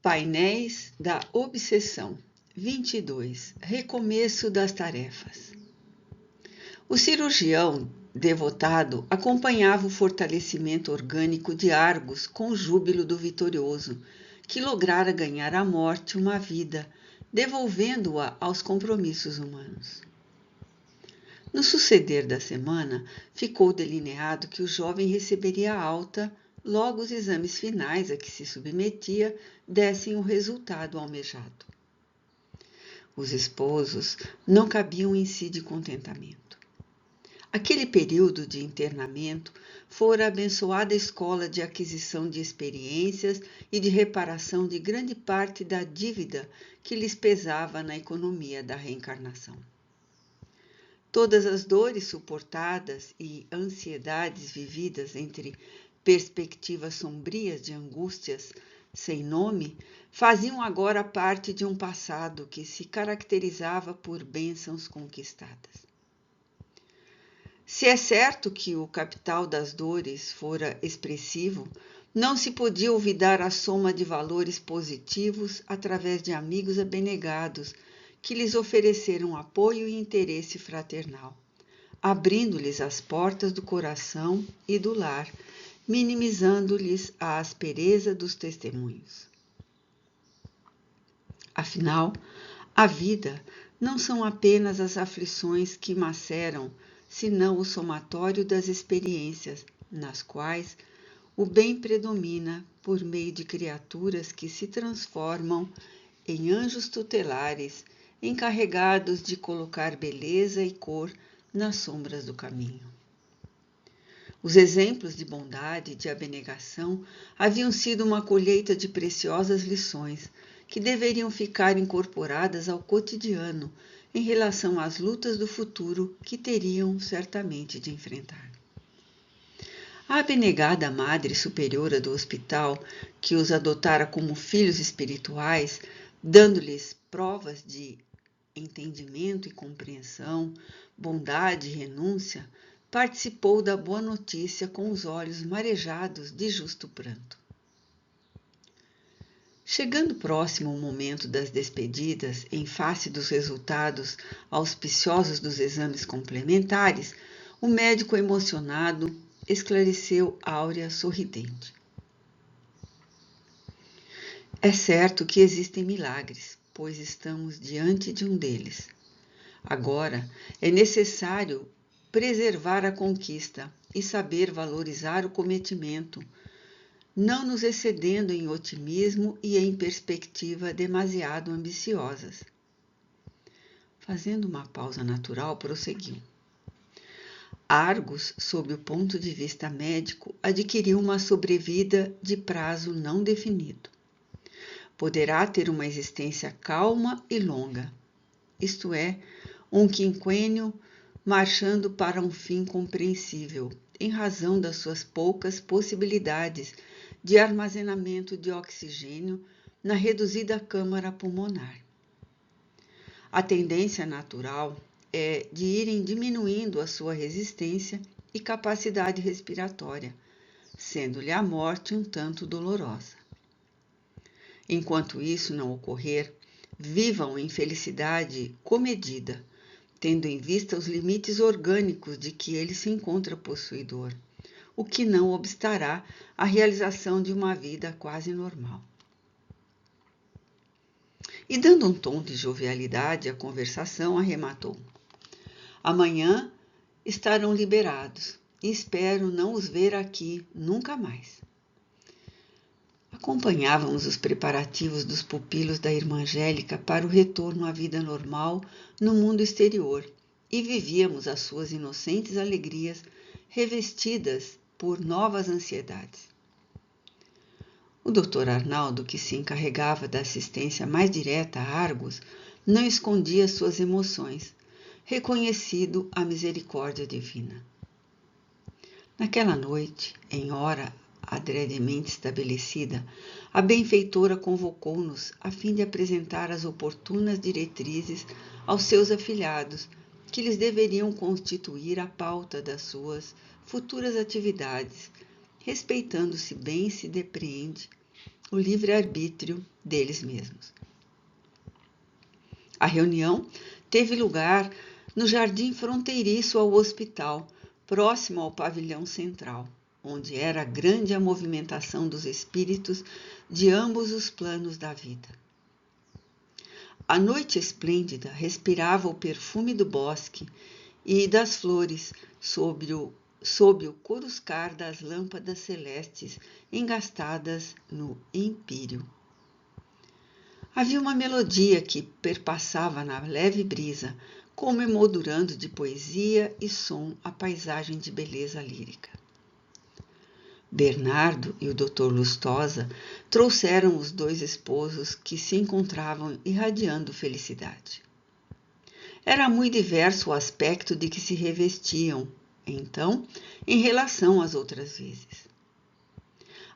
Painéis da Obsessão 22. Recomeço das tarefas. O cirurgião devotado acompanhava o fortalecimento orgânico de Argos com o júbilo do vitorioso, que lograra ganhar à morte uma vida, devolvendo-a aos compromissos humanos. No suceder da semana, ficou delineado que o jovem receberia alta logo os exames finais a que se submetia dessem o resultado almejado. Os esposos não cabiam em si de contentamento. Aquele período de internamento fora abençoada escola de aquisição de experiências e de reparação de grande parte da dívida que lhes pesava na economia da reencarnação. Todas as dores suportadas e ansiedades vividas entre perspectivas sombrias de angústias sem nome faziam agora parte de um passado que se caracterizava por bênçãos conquistadas. Se é certo que o capital das dores fora expressivo, não se podia olvidar a soma de valores positivos através de amigos abnegados que lhes ofereceram apoio e interesse fraternal, abrindo-lhes as portas do coração e do lar, minimizando-lhes a aspereza dos testemunhos. Afinal, a vida não são apenas as aflições que maceram, senão o somatório das experiências, nas quais o bem predomina por meio de criaturas que se transformam em anjos tutelares, encarregados de colocar beleza e cor nas sombras do caminho. Os exemplos de bondade e de abnegação haviam sido uma colheita de preciosas lições que deveriam ficar incorporadas ao cotidiano em relação às lutas do futuro que teriam certamente de enfrentar. A abnegada Madre Superiora do hospital, que os adotara como filhos espirituais, dando-lhes provas de entendimento e compreensão, bondade e renúncia, participou da boa notícia com os olhos marejados de justo pranto. Chegando próximo o momento das despedidas, em face dos resultados auspiciosos dos exames complementares, o médico emocionado esclareceu Áurea sorridente. É certo que existem milagres, pois estamos diante de um deles. Agora, é necessário preservar a conquista e saber valorizar o cometimento, não nos excedendo em otimismo e em perspectiva demasiado ambiciosas. Fazendo uma pausa natural, prosseguiu. Argos, sob o ponto de vista médico, adquiriu uma sobrevida de prazo não definido. Poderá ter uma existência calma e longa, isto é, um quinquênio marchando para um fim compreensível, em razão das suas poucas possibilidades de armazenamento de oxigênio na reduzida câmara pulmonar. A tendência natural é de irem diminuindo a sua resistência e capacidade respiratória, sendo-lhe a morte um tanto dolorosa. Enquanto isso não ocorrer, vivam em felicidade comedida, tendo em vista os limites orgânicos de que ele se encontra possuidor, o que não obstará à realização de uma vida quase normal. E dando um tom de jovialidade à conversação, arrematou. Amanhã estarão liberados e espero não os ver aqui nunca mais. Acompanhávamos os preparativos dos pupilos da irmã Angélica para o retorno à vida normal no mundo exterior e vivíamos as suas inocentes alegrias revestidas por novas ansiedades. O Dr. Arnaldo, que se encarregava da assistência mais direta a Argos, não escondia suas emoções, reconhecido a misericórdia divina. Naquela noite, em hora adredemente estabelecida, a benfeitora convocou-nos a fim de apresentar as oportunas diretrizes aos seus afilhados, que lhes deveriam constituir a pauta das suas futuras atividades, respeitando-se bem se depreende o livre-arbítrio deles mesmos. A reunião teve lugar no jardim fronteiriço ao hospital, próximo ao pavilhão central, onde era grande a movimentação dos espíritos de ambos os planos da vida. A noite esplêndida respirava o perfume do bosque e das flores sob o coruscar das lâmpadas celestes engastadas no empíreo. Havia uma melodia que perpassava na leve brisa, como emoldurando de poesia e som a paisagem de beleza lírica. Bernardo e o Dr. Lustosa trouxeram os dois esposos que se encontravam irradiando felicidade. Era muito diverso o aspecto de que se revestiam, então, em relação às outras vezes.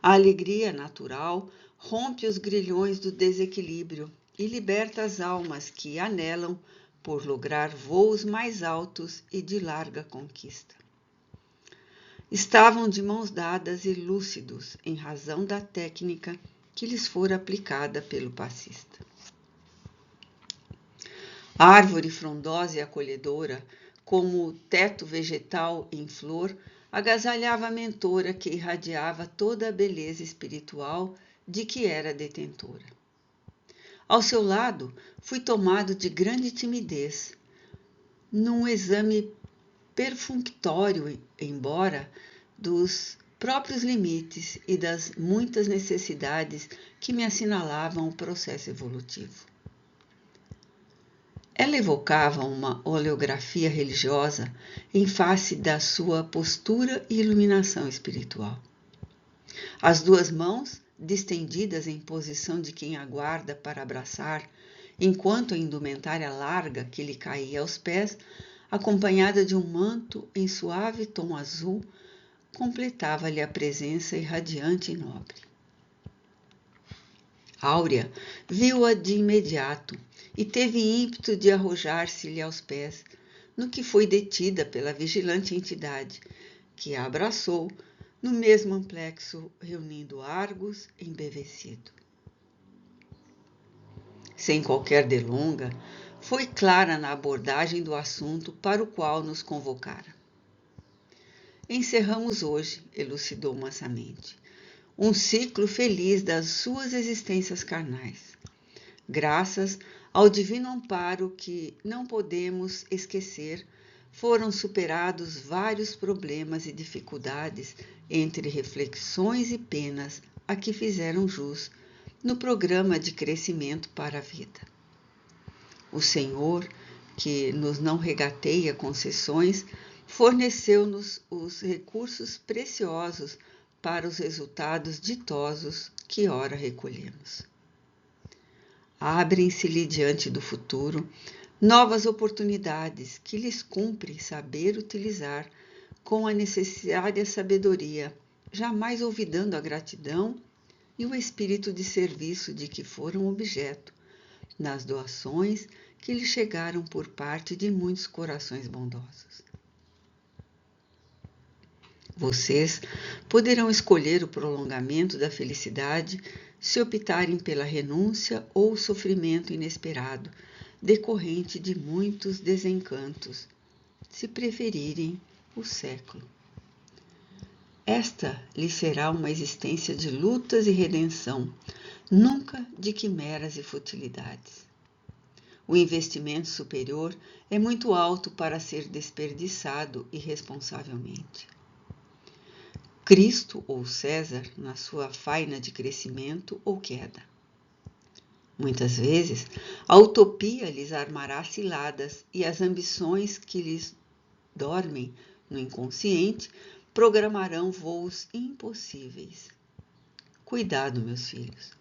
A alegria natural rompe os grilhões do desequilíbrio e liberta as almas que anelam por lograr voos mais altos e de larga conquista. Estavam de mãos dadas e lúcidos em razão da técnica que lhes fora aplicada pelo passista. A árvore frondosa e acolhedora, como o teto vegetal em flor, agasalhava a mentora que irradiava toda a beleza espiritual de que era detentora. Ao seu lado, fui tomado de grande timidez, num exame perfunctório, embora dos próprios limites e das muitas necessidades que me assinalavam o processo evolutivo. Ela evocava uma oleografia religiosa em face da sua postura e iluminação espiritual. As duas mãos, distendidas em posição de quem aguarda para abraçar, enquanto a indumentária larga que lhe caía aos pés, acompanhada de um manto em suave tom azul, completava-lhe a presença irradiante e nobre. Áurea viu-a de imediato e teve ímpeto de arrojar-se-lhe aos pés, no que foi detida pela vigilante entidade, que a abraçou no mesmo amplexo, reunindo Argos embevecido. Sem qualquer delonga, foi clara na abordagem do assunto para o qual nos convocara. Encerramos hoje, elucidou mansamente, um ciclo feliz das suas existências carnais, graças ao divino amparo que não podemos esquecer. Foram superados vários problemas e dificuldades entre reflexões e penas a que fizeram jus no programa de crescimento para a vida. O Senhor, que nos não regateia concessões, forneceu-nos os recursos preciosos para os resultados ditosos que ora recolhemos. Abrem-se-lhe diante do futuro novas oportunidades que lhes cumpre saber utilizar com a necessária sabedoria, jamais olvidando a gratidão e o espírito de serviço de que foram objeto, nas doações que lhe chegaram por parte de muitos corações bondosos. Vocês poderão escolher o prolongamento da felicidade se optarem pela renúncia ou o sofrimento inesperado, decorrente de muitos desencantos, se preferirem o século. Esta lhe será uma existência de lutas e redenção, nunca de quimeras e futilidades. O investimento superior é muito alto para ser desperdiçado irresponsavelmente. Cristo ou César na sua faina de crescimento ou queda. Muitas vezes, a utopia lhes armará ciladas e as ambições que lhes dormem no inconsciente programarão voos impossíveis. Cuidado, meus filhos.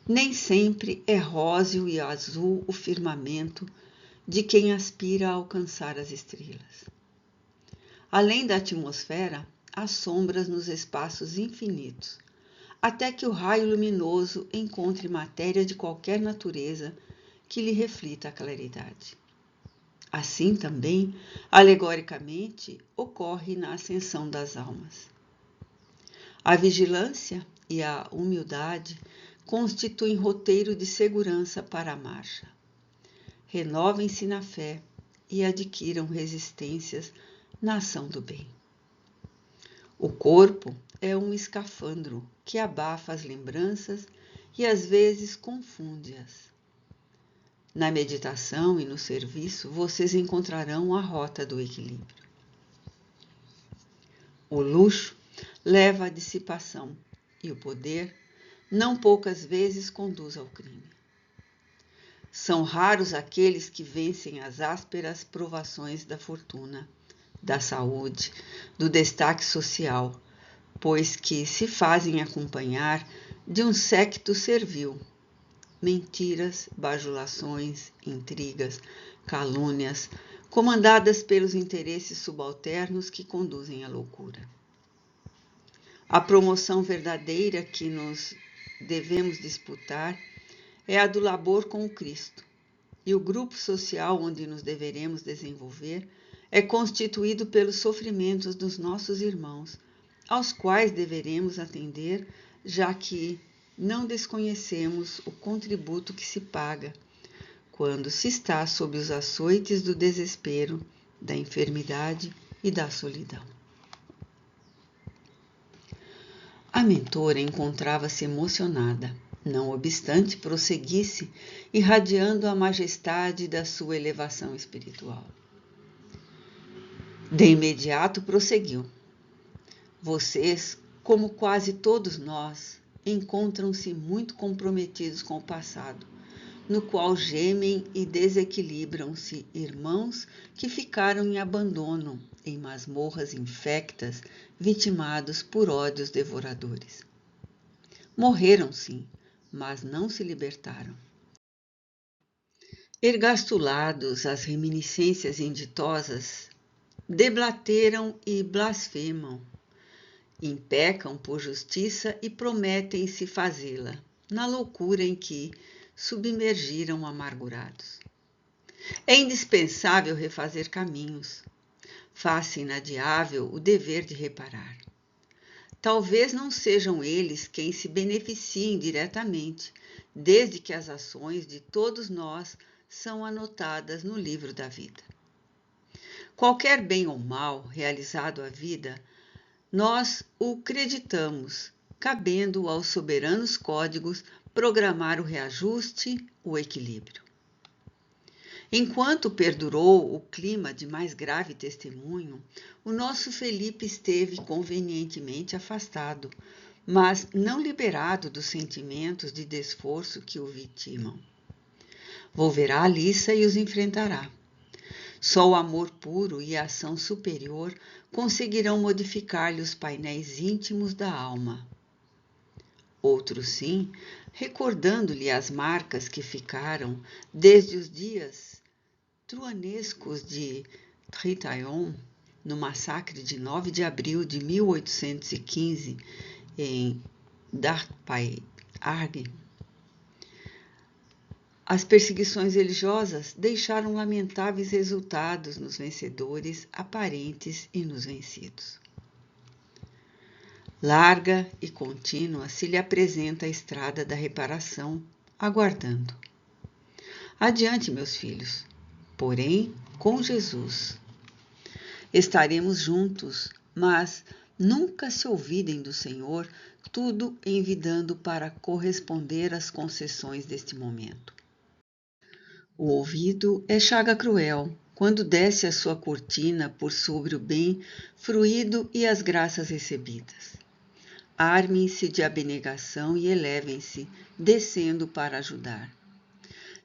Nem sempre é róseo e azul o firmamento de quem aspira a alcançar as estrelas. Além da atmosfera, há sombras nos espaços infinitos, até que o raio luminoso encontre matéria de qualquer natureza que lhe reflita a claridade. Assim também, alegoricamente, ocorre na ascensão das almas. A vigilância e a humildade constituem roteiro de segurança para a marcha. Renovem-se na fé e adquiram resistências na ação do bem. O corpo é um escafandro que abafa as lembranças e às vezes confunde-as. Na meditação e no serviço, vocês encontrarão a rota do equilíbrio. O luxo leva à dissipação e o poder, não poucas vezes, conduz ao crime. São raros aqueles que vencem as ásperas provações da fortuna, da saúde, do destaque social, pois que se fazem acompanhar de um séquito servil. Mentiras, bajulações, intrigas, calúnias, comandadas pelos interesses subalternos que conduzem à loucura. A promoção verdadeira que nos devemos disputar é a do labor com o Cristo, e o grupo social onde nos deveremos desenvolver é constituído pelos sofrimentos dos nossos irmãos, aos quais deveremos atender, já que não desconhecemos o contributo que se paga quando se está sob os açoites do desespero, da enfermidade e da solidão. A mentora encontrava-se emocionada, não obstante prosseguisse, irradiando a majestade da sua elevação espiritual. De imediato prosseguiu. Vocês, como quase todos nós, encontram-se muito comprometidos com o passado, no qual gemem e desequilibram-se irmãos que ficaram em abandono, em masmorras infectas, vitimados por ódios devoradores. Morreram, sim, mas não se libertaram. Ergastulados às reminiscências inditosas, deblateram e blasfemam, impecam por justiça e prometem-se fazê-la, na loucura em que submergiram amargurados. É indispensável refazer caminhos. Faz-se inadiável o dever de reparar. Talvez não sejam eles quem se beneficiem diretamente, desde que as ações de todos nós são anotadas no livro da vida. Qualquer bem ou mal realizado à vida, nós o creditamos, cabendo aos soberanos códigos programar o reajuste, o equilíbrio. Enquanto perdurou o clima de mais grave testemunho, o nosso Felipe esteve convenientemente afastado, mas não liberado dos sentimentos de desforço que o vitimam. Volverá à liça e os enfrentará. Só o amor puro e a ação superior conseguirão modificar-lhe os painéis íntimos da alma. Outros, sim, recordando-lhe as marcas que ficaram desde os dias truanescos de Tritaillon, no massacre de 9 de abril de 1815 em Darpay-Argue. As perseguições religiosas deixaram lamentáveis resultados nos vencedores aparentes e nos vencidos. Larga e contínua se lhe apresenta a estrada da reparação, aguardando. Adiante, meus filhos, porém com Jesus. Estaremos juntos, mas nunca se olvidem do Senhor, tudo envidando para corresponder às concessões deste momento. O ouvido é chaga cruel, quando desce a sua cortina por sobre o bem fruído e as graças recebidas. Armem-se de abnegação e elevem-se, descendo para ajudar.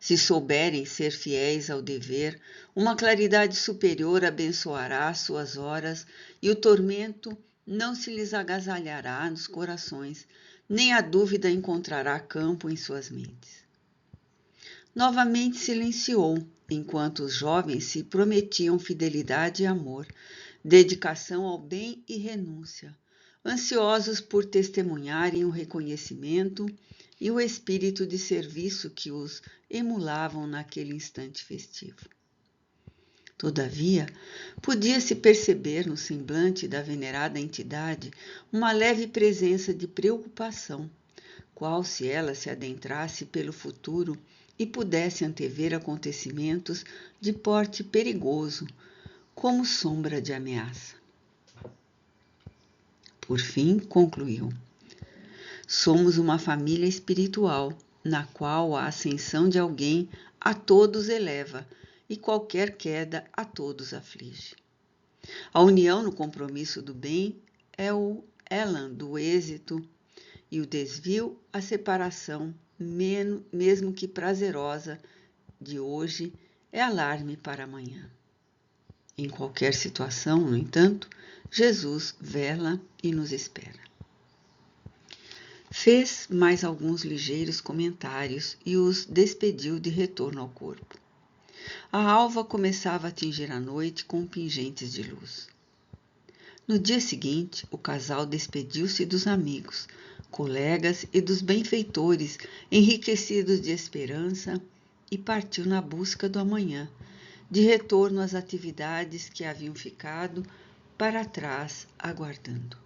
Se souberem ser fiéis ao dever, uma claridade superior abençoará suas horas e o tormento não se lhes agasalhará nos corações, nem a dúvida encontrará campo em suas mentes. Novamente silenciou, enquanto os jovens se prometiam fidelidade e amor, dedicação ao bem e renúncia, ansiosos por testemunharem o reconhecimento e o espírito de serviço que os emulavam naquele instante festivo. Todavia, podia-se perceber no semblante da venerada entidade uma leve presença de preocupação, qual se ela se adentrasse pelo futuro e pudesse antever acontecimentos de porte perigoso, como sombra de ameaça. Por fim, concluiu: somos uma família espiritual, na qual a ascensão de alguém a todos eleva e qualquer queda a todos aflige. A união no compromisso do bem é o elan do êxito e o desvio, a separação, mesmo que prazerosa, de hoje é alarme para amanhã. Em qualquer situação, no entanto, Jesus vela e nos espera. Fez mais alguns ligeiros comentários e os despediu de retorno ao corpo. A alva começava a tingir a noite com pingentes de luz. No dia seguinte, o casal despediu-se dos amigos, colegas e dos benfeitores, enriquecidos de esperança, e partiu na busca do amanhã, de retorno às atividades que haviam ficado para trás aguardando.